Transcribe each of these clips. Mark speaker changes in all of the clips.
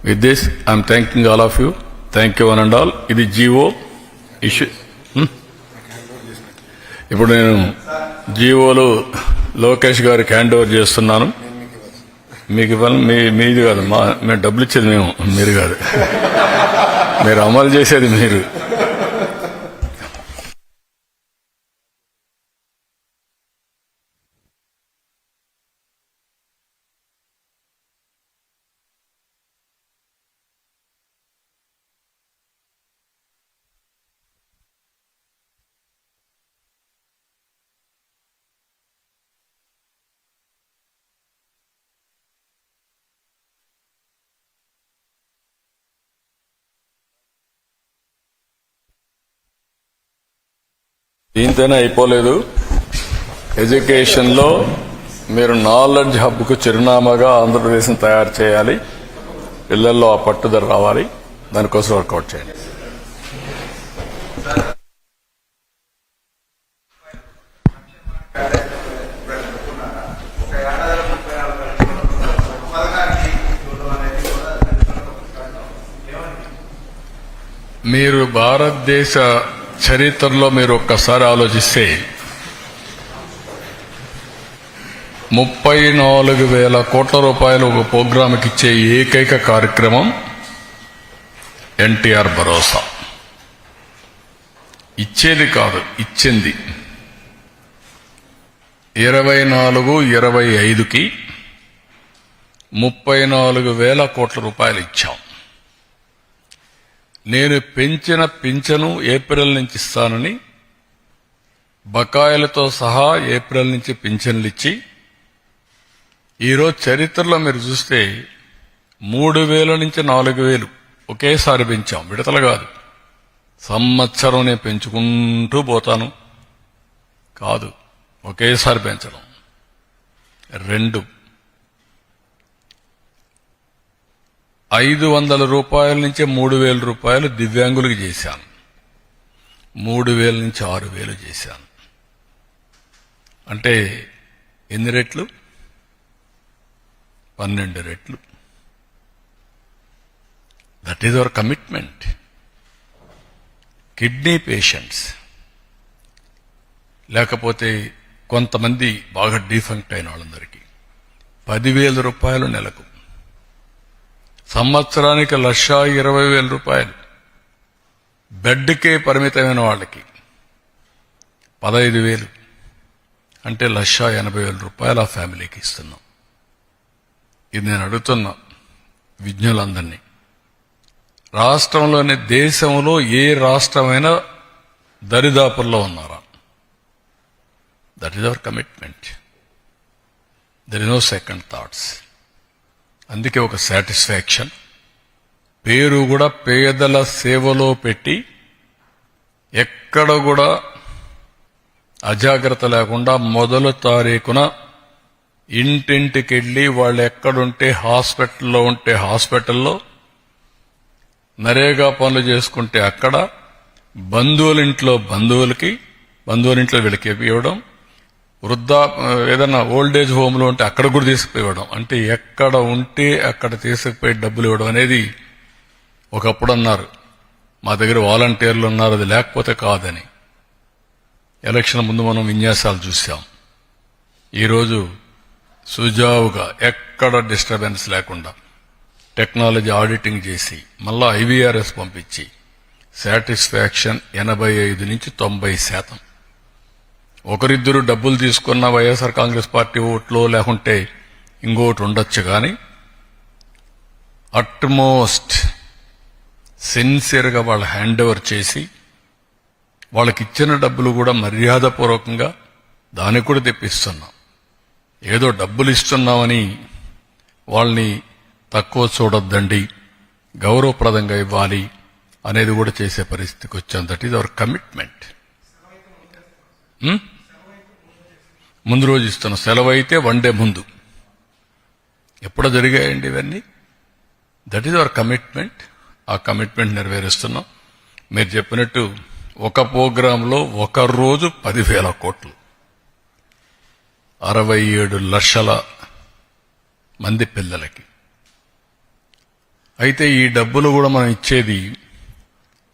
Speaker 1: With this, I am thanking all of you. Thank you one and all. ఇది GO issue. ఇప్పుడు నేను జీవోలు లోకేష్ గారికి హ్యాండ్ ఓవర్ చేస్తున్నాను. మీకు ఇవ్వాలి, మీది కాదు, మేము డబ్బులు ఇచ్చేది మీరు కాదు, మీరు అమలు చేసేది మీరు. దీంతోనే అయిపోలేదు. ఎడ్యుకేషన్ లో మీరు నాలెడ్జ్ హబ్ కు చిరునామాగా ఆంధ్రప్రదేశ్ తయారు చేయాలి. పిల్లల్లో ఆ పట్టుదల రావాలి. దానికోసం వర్కౌట్ చేయండి. మీరు భారతదేశ చరిత్రలో మీరు ఒక్కసారి ఆలోచిస్తే 34,000 కోట్ల రూపాయలు ఒక ప్రోగ్రాంకి ఇచ్చే ఏకైక కార్యక్రమం ఎన్టీఆర్ భరోసా. ఇచ్చేది కాదు, ఇచ్చింది. 24-25కి 34,000 కోట్ల రూపాయలు ఇచ్చాం. నేను పెంచిన పింఛను ఏప్రిల్ నుంచి ఇస్తానని బకాయిలతో సహా ఏప్రిల్ నుంచి పింఛన్లు ఇచ్చి, ఈరోజు చరిత్రలో మీరు చూస్తే 3,000 నుంచి 4,000 ఒకేసారి పెంచాం. విడతలు కాదు, సంవత్సరం నేను పెంచుకుంటూ పోతాను కాదు, ఒకేసారి పెంచడం. 2, 500 రూపాయల నుంచి 3,000 రూపాయలు దివ్యాంగులకు చేశాను. 3,000 నుంచి 6,000 చేశాను. అంటే ఎన్ని రెట్లు? 12 రెట్లు. That is our commitment. Kidney patients, లేకపోతే కొంతమంది బాగా డిఫంక్ట్ అయిన వాళ్ళందరికీ 10,000 రూపాయలు నెలకు, సంవత్సరానికి 1,20,000 రూపాయలు. బెడ్కే పరిమితమైన వాళ్ళకి 15,000, అంటే 1,80,000 రూపాయలు ఆ ఫ్యామిలీకి ఇస్తున్నాం. ఇది నేను అడుగుతున్నా విజ్ఞులందరినీ. రాష్ట్రంలోని దేశంలో ఏ రాష్ట్రమైనా దరిదాపుల్లో ఉన్నారా? That is our commitment. There is no second thoughts. అందుకే ఒక సాటిస్ఫాక్షన్. పేరు కూడా పేదల సేవలో పెట్టి, ఎక్కడ కూడా అజాగ్రత్త లేకుండా మొదలు తారీఖున ఇంటింటికెళ్ళి వాళ్ళు ఎక్కడుంటే హాస్పిటల్లో ఉంటే హాస్పిటల్లో, నరేగా పనులు చేసుకుంటే అక్కడ, బంధువులింట్లో వీళ్ళకి ఇవ్వడం, ఏదన్నా ఓల్డేజ్ హోమ్లో ఉంటే అక్కడ కూడా తీసుకుపోవడం. అంటే ఎక్కడ ఉంటే అక్కడ తీసుకుపోయి డబ్బులు ఇవ్వడం అనేది. ఒకప్పుడు అన్నారు మా దగ్గర వాలంటీర్లు ఉన్నారు, అది లేకపోతే కాదని. ఎలక్షన్ ముందు మనం విన్యాసాలు చూసాం. ఈరోజు సుజావుగా ఎక్కడ డిస్టర్బెన్స్ లేకుండా టెక్నాలజీ ఆడిటింగ్ చేసి మళ్ళా IVRS పంపించి సాటిస్ఫాక్షన్ 85 నుంచి 90%. ఒకరిద్దరు డబ్బులు తీసుకున్న వైఎస్ఆర్ కాంగ్రెస్ పార్టీ ఓట్లో లేకుంటే ఇంకోటి ఉండొచ్చు, కానీ అట్మోస్ట్ సిన్సియర్గా వాళ్ళు హ్యాండ్ ఓవర్ చేసి, వాళ్ళకి ఇచ్చిన డబ్బులు కూడా మర్యాదపూర్వకంగా దానికి కూడా తెప్పిస్తున్నాం. ఏదో డబ్బులు ఇస్తున్నామని వాళ్ళని తక్కువ చూడొద్దండి, గౌరవప్రదంగా ఇవ్వాలి అనేది కూడా చేసే పరిస్థితికి వచ్చాం. That is our commitment. ముందు రోజు ఇస్తున్నాం. సెలవు అయితే 1 డే ముందు. ఎప్పుడో జరిగాయండి ఇవన్నీ. That is our commitment. ఆ కమిట్మెంట్ నెరవేరుస్తున్నాం. మీరు చెప్పినట్టు ఒక ప్రోగ్రాంలో ఒక రోజు 10,000 కోట్లు, 67 లక్షల మంది పిల్లలకి. అయితే ఈ డబ్బులు కూడా మనం ఇచ్చేది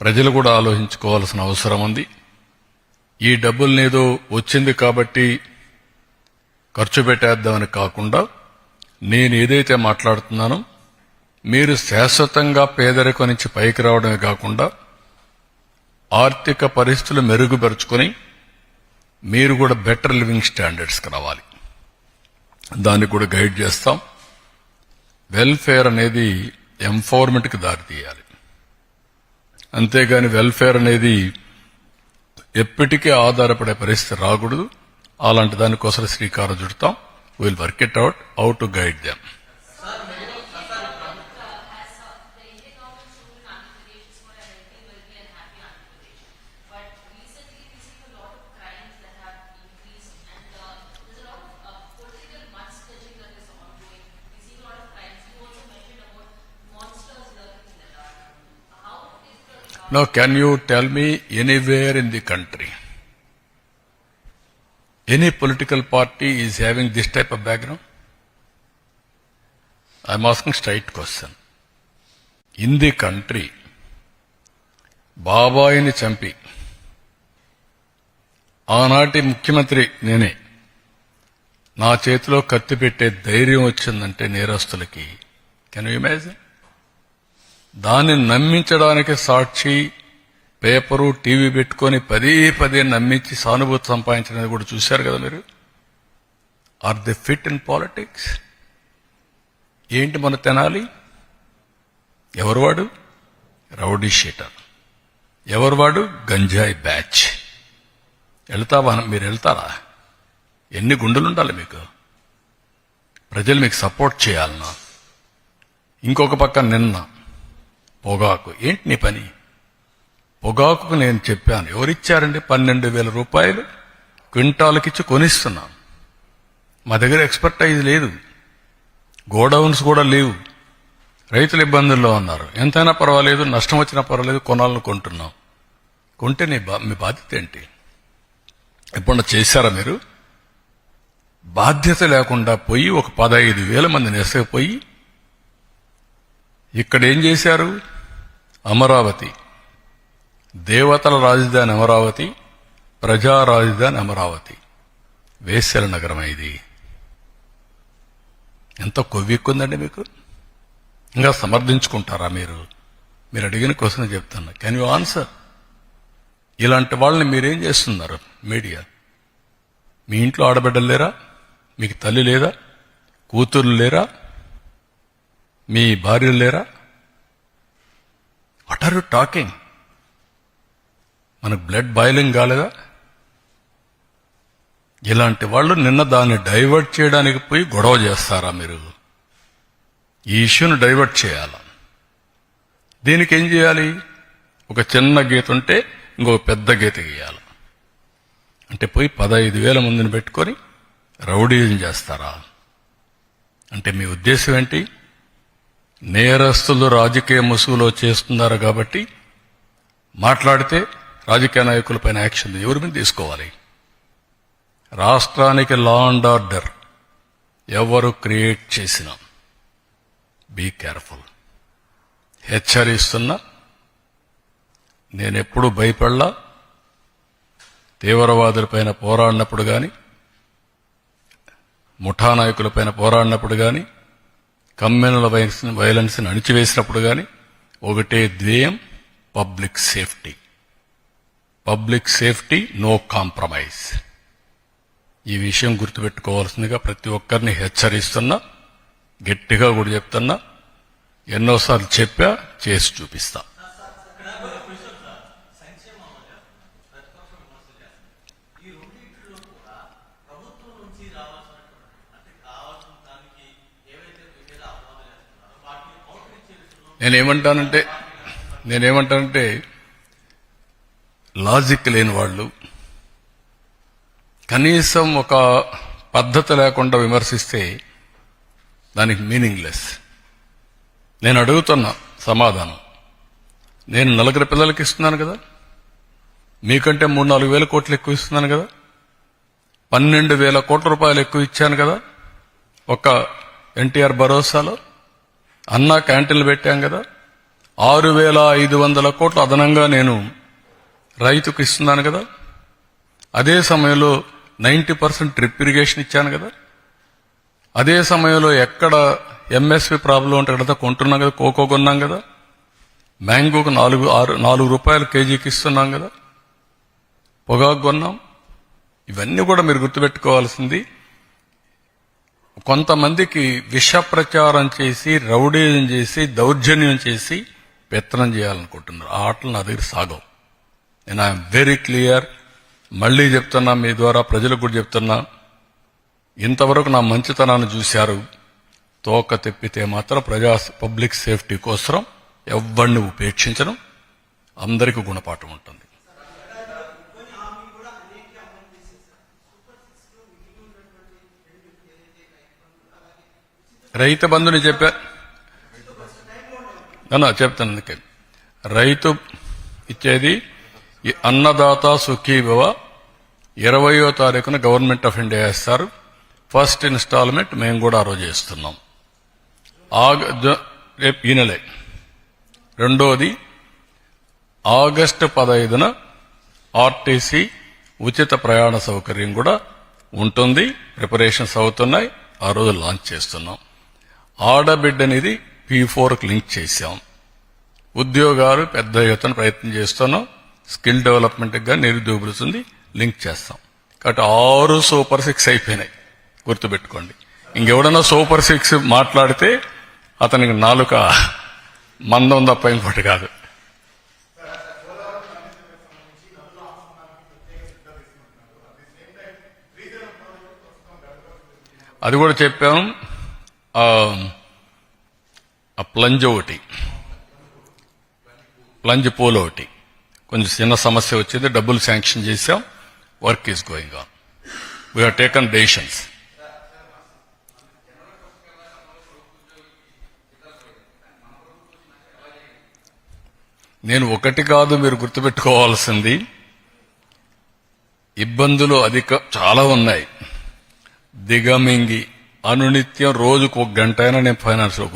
Speaker 1: ప్రజలు కూడా ఆలోచించుకోవాల్సిన అవసరం ఉంది. ఈ డబ్బులనేదో వచ్చింది కాబట్టి ఖర్చు పెట్టేద్దామని కాకుండా నేను ఏదైతే మాట్లాడుతున్నానో మీరు శాశ్వతంగా పేదరికం నుంచి పైకి రావడమే కాకుండా ఆర్థిక పరిస్థితులు మెరుగుపరుచుకొని మీరు కూడా బెటర్ లివింగ్ స్టాండర్డ్స్కి రావాలి. దాన్ని కూడా గైడ్ చేస్తాం. వెల్ఫేర్ అనేది ఎంపవర్మెంట్కి దారితీయాలి. అంతేగాని వెల్ఫేర్ అనేది ఎప్పటికీ ఆధారపడే పరిస్థితి రాకూడదు. అలాంటి దానికోసం శ్రీకారం చుడతాం. Will work it out how to guide them. Now, can you tell me anywhere in the country, any political party is having this type of background? I am asking straight question. In the country, బాబాయిని చంపి ఆనాటి ముఖ్యమంత్రి నేనే నా చేతిలో కత్తి పెట్టే ధైర్యం వచ్చిందంటే నేరస్తులకి, కెన్ యూ ఇమాజిన్? దాన్ని నమ్మించడానికి సాక్షి పేపరు టీవీ పెట్టుకొని పదే నమ్మించి సానుభూతి సంపాదించినది కూడా చూశారు కదా మీరు. Are they fit in politics? ఏంటి మన తెనాలి? ఎవరు వాడు? Rowdy sheeter. ఎవరు వాడు? గంజాయి బ్యాచ్. మీరు వెళ్తారా? ఎన్ని గుండెలుండాలి మీకు? ప్రజలు మీకు సపోర్ట్ చేయాలన్నా. ఇంకొక పక్క నిన్న పొగాకు. ఏంటి నీ పని? పొగాకుకు నేను చెప్పాను, ఎవరిచ్చారండి? 12,000 రూపాయలు క్వింటాలకిచ్చి కొనిస్తున్నాం. మా దగ్గర ఎక్స్పర్టైజ్ లేదు, గోడౌన్స్ కూడా లేవు, రైతులు ఇబ్బందుల్లో ఉన్నారు. ఎంతైనా పర్వాలేదు, నష్టం వచ్చినా పర్వాలేదు, కొనాలని కొంటున్నాం. కొంటే మీ బాధ్యత ఏంటి? ఎప్పుడన్నా చేశారా మీరు? బాధ్యత లేకుండా పోయి ఒక 15,000 మందిని వేసకపోయి ఇక్కడ ఏం చేశారు? అమరావతి, దేవతల రాజధాని అమరావతి, ప్రజా రాజధాని అమరావతి, వేశ్యల నగరం. ఇది ఎంత కొవ్వెక్కుందండి మీకు? ఇంకా సమర్థించుకుంటారా మీరు? మీరు అడిగిన క్వశ్చన్ చెప్తున్నా. Can you answer? ఇలాంటి వాళ్ళని మీరేం చేస్తున్నారు? మీడియా. మీ ఇంట్లో ఆడబిడ్డలు లేరా? మీకు తల్లి లేదా? కూతుర్లు లేరా? మీ భార్యలు లేరా? What are you talking? మనకు బ్లడ్ బాయిలింగ్ కాలేదా? ఇలాంటి వాళ్ళు నిన్న దాన్ని డైవర్ట్ చేయడానికి పోయి గొడవ చేస్తారా మీరు? ఈ ఇష్యూను డైవర్ట్ చేయాలా? దీనికి ఏం చేయాలి? ఒక చిన్న గీత ఉంటే ఇంకొక పెద్ద గీత గీయాలి. అంటే పోయి 15,000 మందిని పెట్టుకొని రౌడీజం చేస్తారా? అంటే మీ ఉద్దేశం ఏంటి? నేరస్తులు రాజకీయ ముసుగులో చేస్తున్నారు కాబట్టి మాట్లాడితే రాజకీయ నాయకులపైన యాక్షన్ ఎవరి మీద తీసుకోవాలి? రాష్ట్రానికి లా అండ్ ఆర్డర్ ఎవరు క్రియేట్ చేసినా బీ కేర్ఫుల్. హెచ్చరిస్తున్నా. నేనెప్పుడు భయపడలా. తీవ్రవాదులపైన పోరాడినప్పుడు కానీ, ముఠా నాయకులపైన పోరాడినప్పుడు కానీ, కమ్యూనల్ వైలెన్స్ ని అణిచివేసినప్పుడు కానీ ఒకటే ధ్యేయం, public safety. Public safety, no compromise. ఈ విషయం గుర్తుపెట్టుకోవాల్సిందిగా ప్రతి ఒక్కరిని హెచ్చరిస్తున్నా. గట్టిగా కూడా చెప్తున్నా. ఎన్నోసార్లు చెప్పా, చేసి చూపిస్తా. నేనేమంటానంటే లాజిక్ లేని వాళ్ళు, కనీసం ఒక పద్ధతి లేకుండా విమర్శిస్తే దానికి మీనింగ్లెస్. నేను అడుగుతున్నా సమాధానం. నేను 4 పిల్లలకి ఇస్తున్నాను కదా, మీకంటే 3-4 వేల కోట్లు ఎక్కువ ఇస్తున్నాను కదా, 12,000 కోట్ల రూపాయలు ఎక్కువ ఇచ్చాను కదా ఒక ఎన్టీఆర్ భరోసాలో. అన్నా క్యాంటీన్లు పెట్టాం కదా, 6,500 కోట్లు అదనంగా నేను రైతుకు ఇస్తున్నాను కదా. అదే సమయంలో 90% డ్రిప్ ఇరిగేషన్ ఇచ్చాను కదా. అదే సమయంలో ఎక్కడ ఎంఎస్పి ప్రాబ్లం ఉంటే అక్కడ కొంటున్నాం కదా, కోకో కొన్నాం కదా, మ్యాంగోకు 4 రూపాయలు కేజీకి ఇస్తున్నాం కదా, పొగాకు కొన్నాం. ఇవన్నీ కూడా మీరు గుర్తుపెట్టుకోవాల్సింది. కొంతమందికి విష ప్రచారం చేసి, రౌడీజం చేసి, దౌర్జన్యం చేసి పెత్తనం చేయాలనుకుంటున్నారు. ఆ ఆటలు నా దగ్గర సాగవు. నేను ఐఎమ్ వెరీ క్లియర్. మళ్లీ చెప్తున్నా, మీ ద్వారా ప్రజలకు కూడా చెప్తున్నా, ఇంతవరకు నా మంచితనాన్ని చూశారు. తోక తెప్పితే మాత్రం పబ్లిక్ సేఫ్టీ కోసం ఎవరిని ఉపేక్షించడం, అందరికీ గుణపాఠం ఉంటుంది. రైతు బంధుని చెప్తాను. అందుకే రైతు ఇచ్చేది అన్నదాత సుఖీభవ 20వ తారీఖున గవర్నమెంట్ ఆఫ్ ఇండియా ఇస్తారు. ఫస్ట్ ఇన్స్టాల్మెంట్ మేము కూడా ఆ రోజు ఇస్తున్నాం. రేపు ఈ నెలే. రెండోది ఆగస్టు 15న ఆర్టీసీ ఉచిత ప్రయాణ సౌకర్యం కూడా ఉంటుంది. ప్రిపరేషన్స్ అవుతున్నాయి. ఆ రోజు లాంచ్ చేస్తున్నాం. ఆడబిడ్డనిది P4కి లింక్ చేశాం. ఉద్యోగాలు పెద్ద ఎత్తున ప్రయత్నం చేస్తున్నాం. స్కిల్ డెవలప్మెంట్ గా నిరుద్యోగులుంది లింక్ చేస్తాం. కాబట్టి 6 సూపర్ 6 అయిపోయినాయి. గుర్తుపెట్టుకోండి. ఇంకెవడన్నా సూపర్ 6 మాట్లాడితే అతనికి నాలుక మందం తప్ప ఇంకోటి కాదు. అది కూడా చెప్పాం. ఆ ప్లంజ్ ఒకటి, ప్లంజ్ పోల్ ఒకటి కొంచెం చిన్న సమస్య వచ్చింది. డబ్బులు శాంక్షన్ చేశాం. Work is going on. We have taken decisions. నేను ఒకటి కాదు, మీరు గుర్తుపెట్టుకోవాల్సింది, ఇబ్బందులు చాలా ఉన్నాయి. దిగమింగి అనునిత్యం రోజుకు 1 గంట అయినా నేను ఫైనాన్స్ లో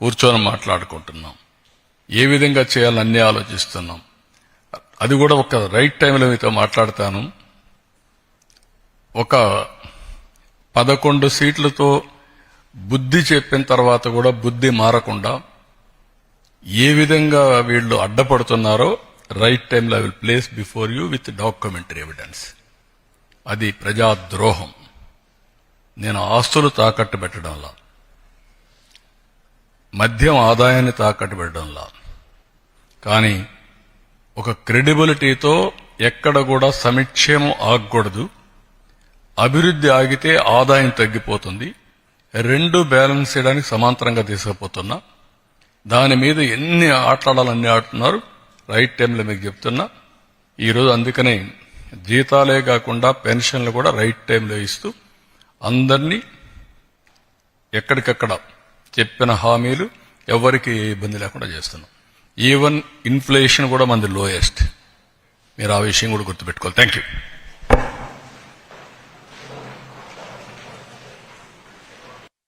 Speaker 1: కూర్చొని మాట్లాడుకుంటున్నాం. ఏ విధంగా చేయాలని అన్ని ఆలోచిస్తున్నాం. అది కూడా ఒక రైట్ టైంలో మీతో మాట్లాడతాను. ఒక 11 సీట్లతో బుద్ధి చెప్పిన తర్వాత కూడా బుద్ధి మారకుండా ఏ విధంగా వీళ్ళు అడ్డపడుతున్నారో రైట్ టైంలో I will place before you with documentary evidence. అది ప్రజాద్రోహం. నేను ఆస్తులు తాకట్టు పెట్టడంలా, మద్యం ఆదాయాన్ని తాకట్టు పెట్టడంలా, కానీ ఒక క్రెడిబిలిటీతో ఎక్కడ కూడా సంక్షేమం ఆగకూడదు. అభివృద్ధి ఆగితే ఆదాయం తగ్గిపోతుంది. 2 బ్యాలెన్స్ చేయడానికి సమాంతరంగా తీసుకుపోతున్నా. దాని మీద ఎన్ని ఆటలాడాలన్నీ ఆడుతున్నారు. రైట్ టైంలో మీకు చెప్తున్నా. ఈరోజు అందుకనే జీతాలే కాకుండా పెన్షన్లు కూడా రైట్ టైంలో ఇస్తూ అందరినీ ఎక్కడికక్కడ చెప్పిన హామీలు ఎవరికి ఇబ్బంది లేకుండా చేస్తున్నాం. ఈవెన్ ఇన్ఫ్లేషన్ కూడా మనది లోయెస్ట్. మీరు ఆ విషయం కూడా గుర్తుపెట్టుకోవాలి. Thank you.